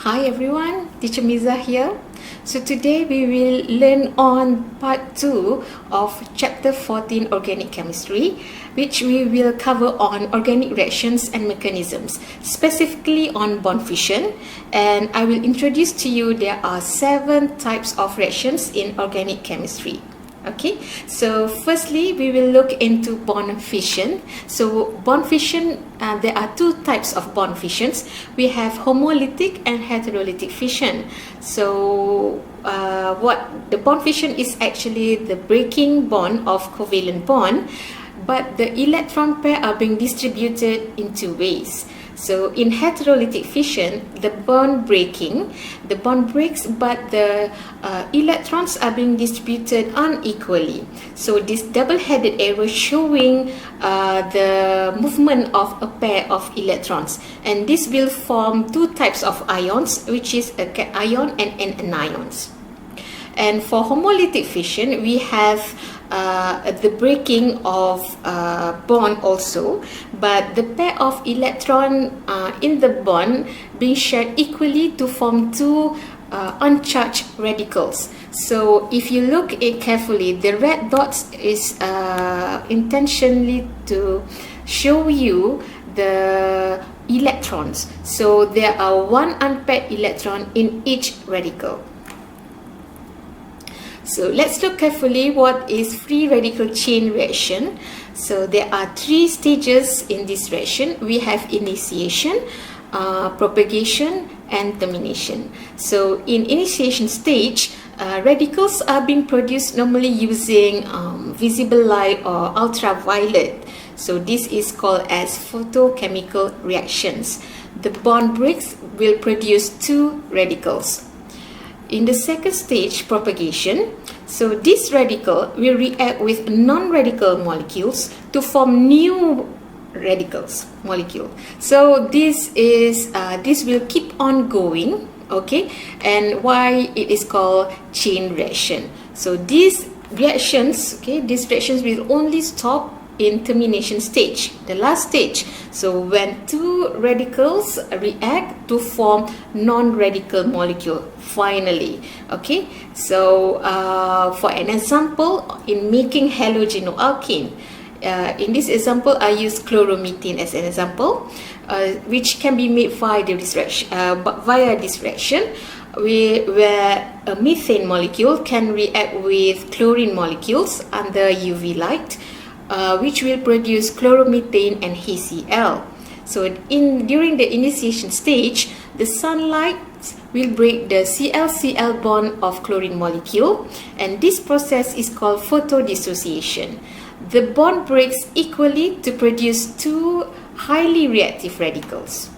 Hi everyone, Teacher Miza here. So today we will learn on part 2 of chapter 14 organic chemistry, which we will cover on organic reactions and mechanisms, specifically on bond fission. And I will introduce to you there are 7 types of reactions in organic chemistry. Okay, so firstly we will look into bond fission. So bond fission, there are 2 types of bond fissions. We have homolytic and heterolytic fission. So what the bond fission is actually the breaking bond of covalent bond, but the electron pair are being distributed in 2 ways. So in heterolytic fission, the bond breaks, but the electrons are being distributed unequally. So this double-headed arrow showing the movement of a pair of electrons, and this will form 2 types of ions, which is a cation and anions. And for homolytic fission, we have the breaking of bond also, but the pair of electron in the bond being shared equally to form 2 uncharged radicals. So if you look at carefully, the red dots is intentionally to show you the electrons. So there are 1 unpaired electron in each radical. So let's look carefully what is free radical chain reaction. So there are 3 stages in this reaction. We have initiation, propagation and termination. So in initiation stage, radicals are being produced normally using visible light or ultraviolet. So this is called as photochemical reactions. The bond breaks will produce 2 radicals. In the second stage, propagation, so this radical will react with non-radical molecules to form new molecule. So this will keep on going, okay, and why it is called chain reaction. So these reactions will only stop in termination stage, the last stage. So when 2 radicals react to form non-radical molecule finally. Okay, so for an example, in making halogenoalkane, in this example I use chloromethane as an example, which can be made via this reaction, where a methane molecule can react with chlorine molecules under UV light, which will produce chloromethane and HCl. So during the initiation stage, the sunlight will break the Cl-Cl bond of chlorine molecule, and this process is called photodissociation. The bond breaks equally to produce 2 highly reactive radicals.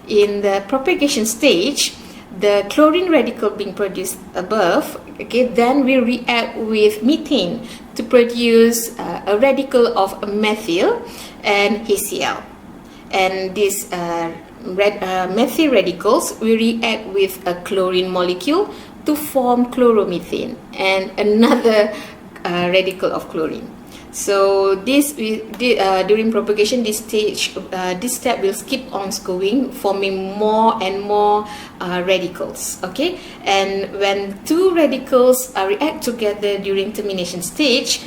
In the propagation stage, the chlorine radical being produced above, then will react with methane to produce a radical of methyl and HCl. And these methyl radicals will react with a chlorine molecule to form chloromethane and another radical of chlorine. So during propagation, this step will keep on going, forming more and more radicals. Okay, and when 2 radicals react together during termination stage,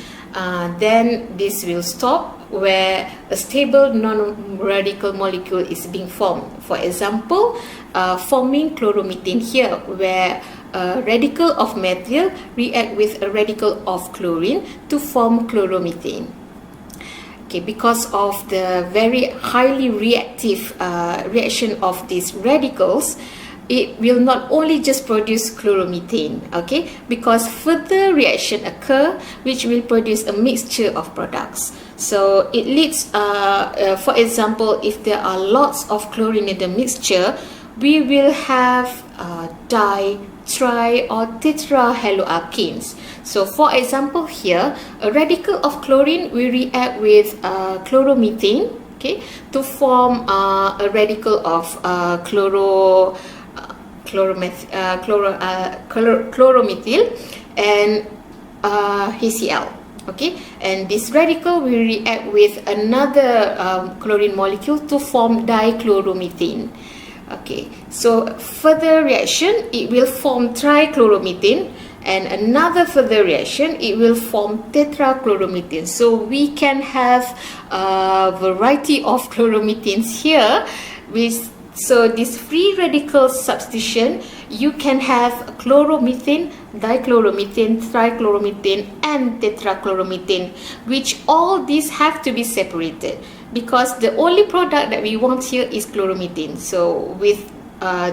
then this will stop, where a stable non-radical molecule is being formed. For example, forming chloromethane here, where a radical of methyl react with a radical of chlorine to form chloromethane. Okay, because of the very highly reactive reaction of these radicals, it will not only just produce chloromethane, okay, because further reaction occur which will produce a mixture of products. So it leads, for example, if there are lots of chlorine in the mixture, we will have di, tri or tetrahaloalkanes. So for example here, a radical of chlorine will react with chloromethane, okay, to form a radical of chloromethyl and HCl. Okay, and this radical will react with another chlorine molecule to form dichloromethane. Okay, so further reaction, it will form trichloromethane, and another further reaction, it will form tetrachloromethane. So we can have a variety of chloromethanes here. So this free radical substitution, you can have chloromethane, dichloromethane, trichloromethane, and tetrachloromethane, which all these have to be separated, because the only product that we want here is chloromethane. So with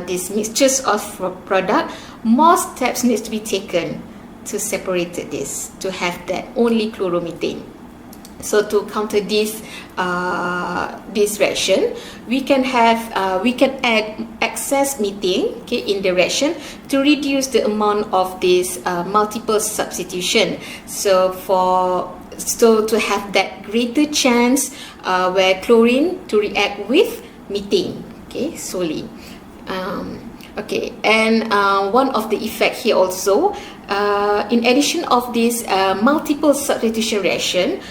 these mixtures of product, more steps needs to be taken to separate this, to have that only chloromethane. So to counter this reaction, we can add excess methane, okay, in the reaction to reduce the amount of this multiple substitution. So to have that greater chance where chlorine to react with methane, okay, solely. Okay, and one of the effect here also, in addition of this multiple substitution reaction,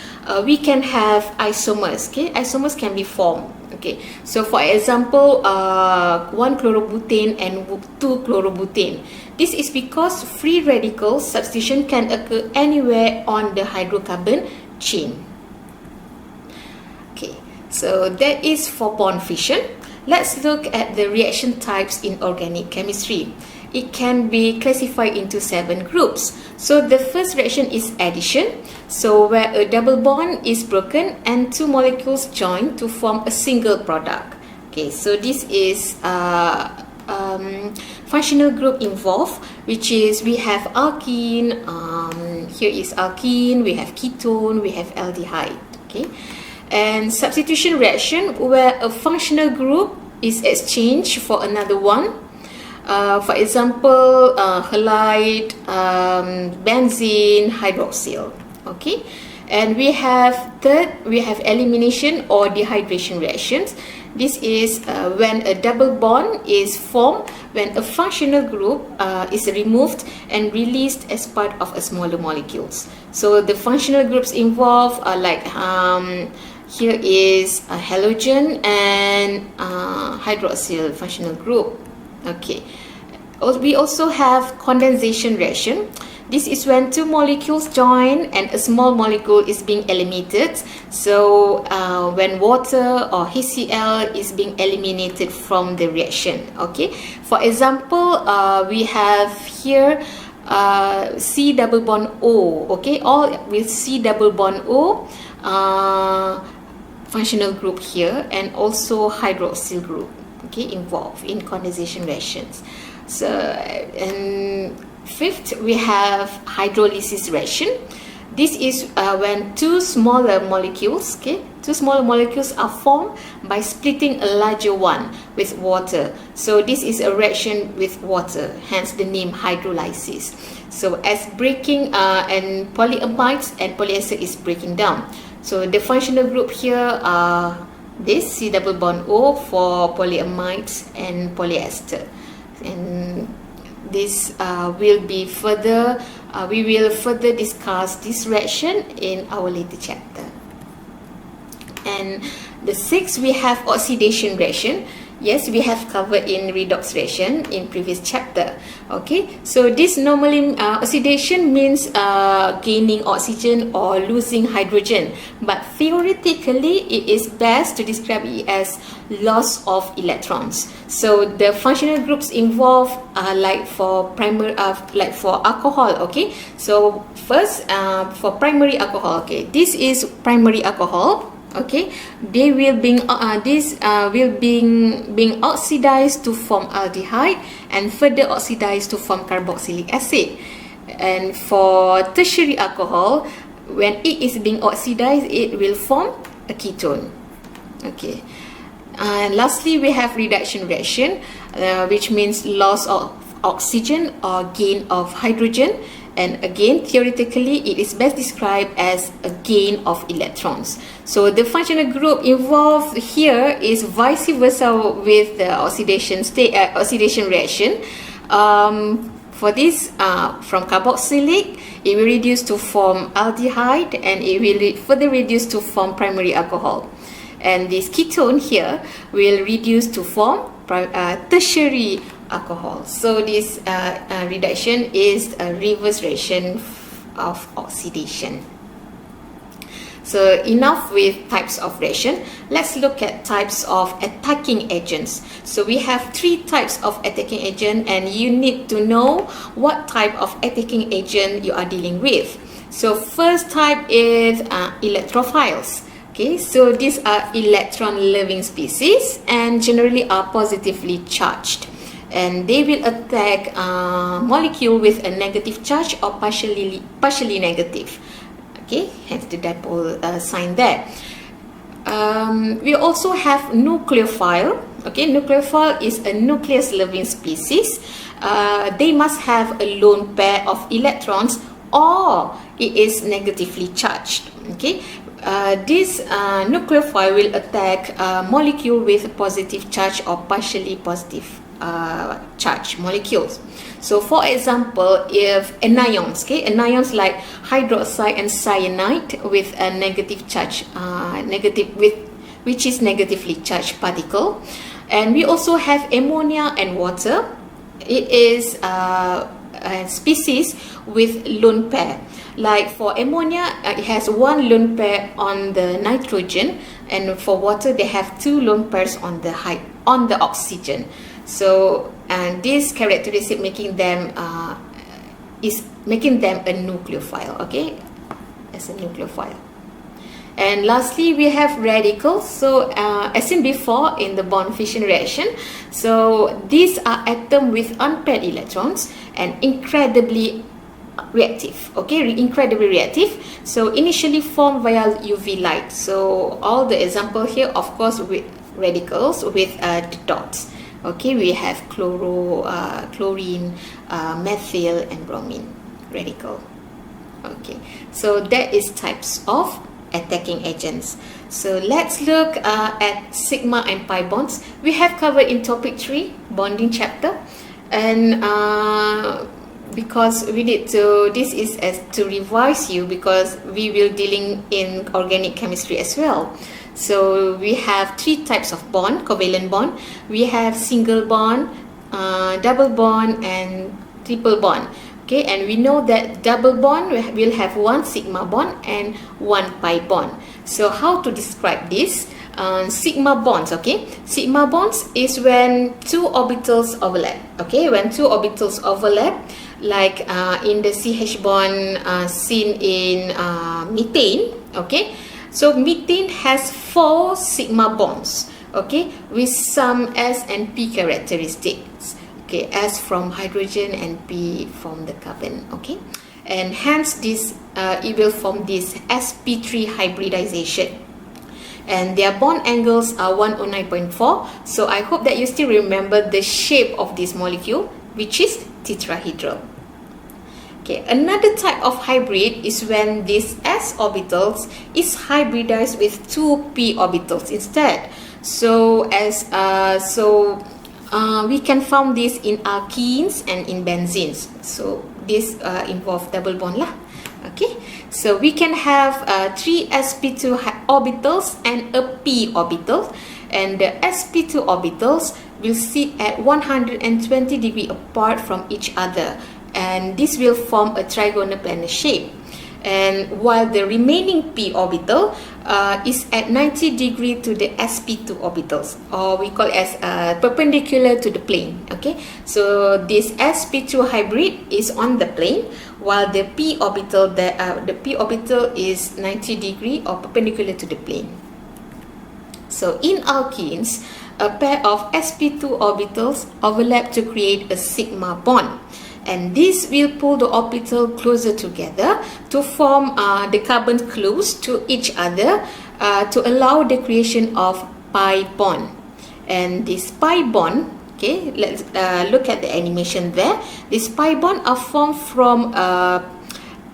we can have isomers. Okay, isomers can be formed. Okay, so for example, 1 chlorobutane and 2 chlorobutane. This is because free radical substitution can occur anywhere on the hydrocarbon chain. Okay, so that is for bond fission. Let's look at the reaction types in organic chemistry. It can be classified into 7 groups. So the first reaction is addition. So where a double bond is broken and 2 molecules join to form a single product. Okay, so this is functional group involved, which is we have alkene, here is alkene, we have ketone, we have aldehyde. Okay, and substitution reaction where a functional group is exchanged for another one. For example, halide, benzene, hydroxyl. Okay, and we have elimination or dehydration reactions. This is when a double bond is formed when a functional group is removed and released as part of a smaller molecules. So the functional groups involved are like here is a halogen and hydroxyl functional group. Okay, we also have condensation reaction. This is when 2 molecules join and a small molecule is being eliminated. So when water or HCl is being eliminated from the reaction. Okay, for example, we have here C double bond O. Okay, all with C double bond O functional group here, and also hydroxyl group, okay, involved in condensation reactions. So and fifth, we have hydrolysis reaction. This is when 2 smaller molecules, okay, 2 smaller molecules are formed by splitting a larger one with water. So this is a reaction with water, hence the name hydrolysis. So as breaking and polyamides and polyester is breaking down. So the functional group here are this C double bond O for polyamides and polyester, and this will be further. We will further discuss this reaction in our later chapter. And the 6th, we have oxidation reaction. Yes, we have covered in redox reaction in previous chapter. Okay, so this normally oxidation means gaining oxygen or losing hydrogen, but theoretically it is best to describe it as loss of electrons. So the functional groups involved are like for alcohol. Okay, so first for primary alcohol. Okay, this is primary alcohol. Okay, they will being being oxidized to form aldehyde and further oxidized to form carboxylic acid. And for tertiary alcohol, when it is being oxidized, it will form a ketone. Okay, and lastly, we have reduction reaction, which means loss of oxygen or gain of hydrogen. And again, theoretically, it is best described as a gain of electrons. So the functional group involved here is vice versa with the oxidation reaction. For this, from carboxylic, it will reduce to form aldehyde, and it will further reduce to form primary alcohol. And this ketone here will reduce to form tertiary alcohol. So this reduction is a reverse reaction of oxidation. So enough with types of reaction. Let's look at types of attacking agents. So we have 3 types of attacking agent, and you need to know what type of attacking agent you are dealing with. So first type is electrophiles. Okay, so these are electron-loving species and generally are positively charged, and they will attack molecule with a negative charge or partially negative. Okay, hence the dipole sign there. We also have nucleophile. Okay, nucleophile is a nucleus-loving species. They must have a lone pair of electrons or it is negatively charged. Okay, this nucleophile will attack molecule with positive charge or partially positive charge molecules. So for example, if anions, okay, anions like hydroxide and cyanide with a negative charge, which is negatively charged particle, and we also have ammonia and water. It is a species with lone pair. Like for ammonia, it has 1 lone pair on the nitrogen, and for water they have 2 lone pairs on the oxygen. So and this characteristic making them a nucleophile. Okay, as a nucleophile. And lastly, we have radicals. So as seen before in the bond fission reaction, so these are atoms with unpaired electrons and incredibly reactive. Okay, incredibly reactive. So initially formed via UV light. So all the example here, of course, with radicals with the dots. Okay, we have chlorine, methyl, and bromine radical. Okay, so that is types of attacking agents. So let's look at sigma and pi bonds. We have covered in topic 3, bonding chapter, and because we need to, this is as to revise you because we will dealing in organic chemistry as well. So we have 3 types of bond, covalent bond. We have single bond, double bond, and triple bond. Okay, and we know that double bond will have 1 sigma bond and 1 pi bond. So how to describe this? Sigma bonds. Okay, sigma bonds is when 2 orbitals overlap. Okay, when 2 orbitals overlap, like in the CH bond seen in methane. Okay, so methane has 4 sigma bonds. Okay, with some S and P characteristics. Okay, S from hydrogen and P from the carbon. Okay, and hence this it will form this sp3 hybridization, and their bond angles are 109.4. So I hope that you still remember the shape of this molecule, which is tetrahedral. Okay, another type of hybrid is when this s orbitals is hybridized with 2 p orbitals instead. So we can find this in alkenes and in benzenes. So this involve double bond lah. Okay, so we can have 3 sp2 orbitals and a p orbital, and the sp2 orbitals will sit at 120 degrees apart from each other, and this will form a trigonal planar shape. And while the remaining p orbital is at 90 degrees to the sp2 orbitals, or we call it as perpendicular to the plane. Okay, so this sp2 hybrid is on the plane, while the p orbital is 90 degrees or perpendicular to the plane. So in alkenes, a pair of sp2 orbitals overlap to create a sigma bond, and this will pull the orbital closer together to form the carbon close to each other to allow the creation of pi bond. And this pi bond, okay, let's look at the animation there. This pi bond are formed from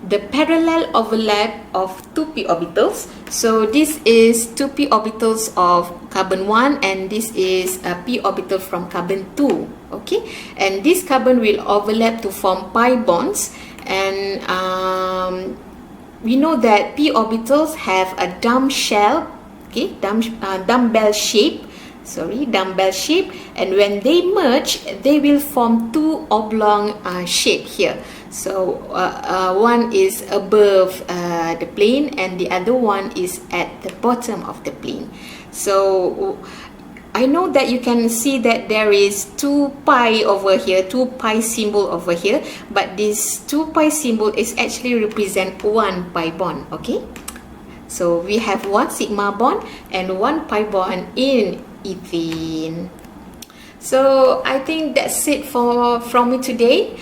the parallel overlap of 2p orbitals. So this is 2p orbitals of carbon 1, and this is a p orbital from carbon 2. Okay, and this carbon will overlap to form pi bonds, and we know that p orbitals have a dumbbell shape. dumbbell shape, and when they merge, they will form two oblong shape here. So one is above the plane and the other one is at the bottom of the plane. So I know that you can see that there is 2 pi over here, 2 pi symbol over here, but this 2 pi symbol is actually represent 1 pi bond, okay? So we have 1 sigma bond and 1 pi bond in ethene. So I think that's it from me today.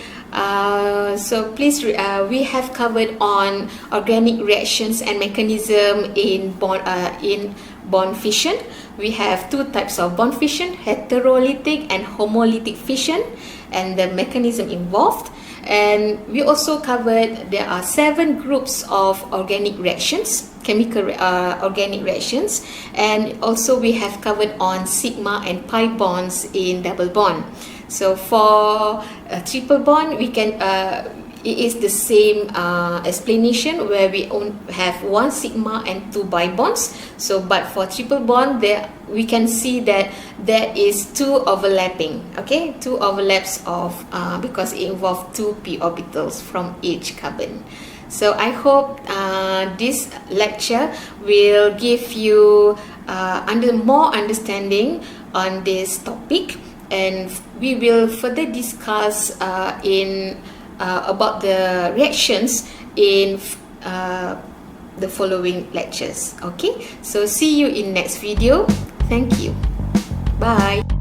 So please, we have covered on organic reactions and mechanism in bond fission. We have 2 types of bond fission, heterolytic and homolytic fission, and the mechanism involved. And we also covered there are 7 groups of organic reactions, chemical organic reactions, and also we have covered on sigma and pi bonds in double bond. So for a triple bond, we can it is the same explanation where we have 1 sigma and 2 pi bonds. So but for triple bond, there we can see that there is 2 overlapping, okay, 2 overlaps of because it involves 2 p orbitals from each carbon. So I hope this lecture will give you more understanding on this topic, and we will further discuss about the reactions in the following lectures. Okay, so see you in next video. Thank you. Bye.